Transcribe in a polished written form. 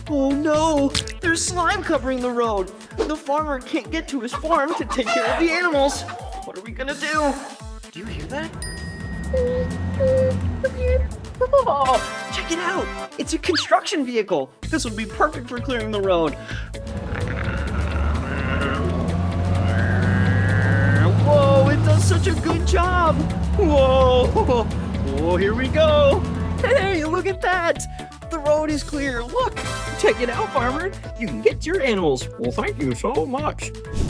Oh no, there's slime covering the road. The farmer can't get to his farm to take care of the animals. What are we gonna do? Do you hear that? Oh, check it out. It's a construction vehicle. This would be perfect for clearing the road. Whoa, it does such a good job. Whoa, whoa, here we go. Hey, look at that. The road is clear. Look, check it out, farmer. You can get to your animals. Well, thank you so much.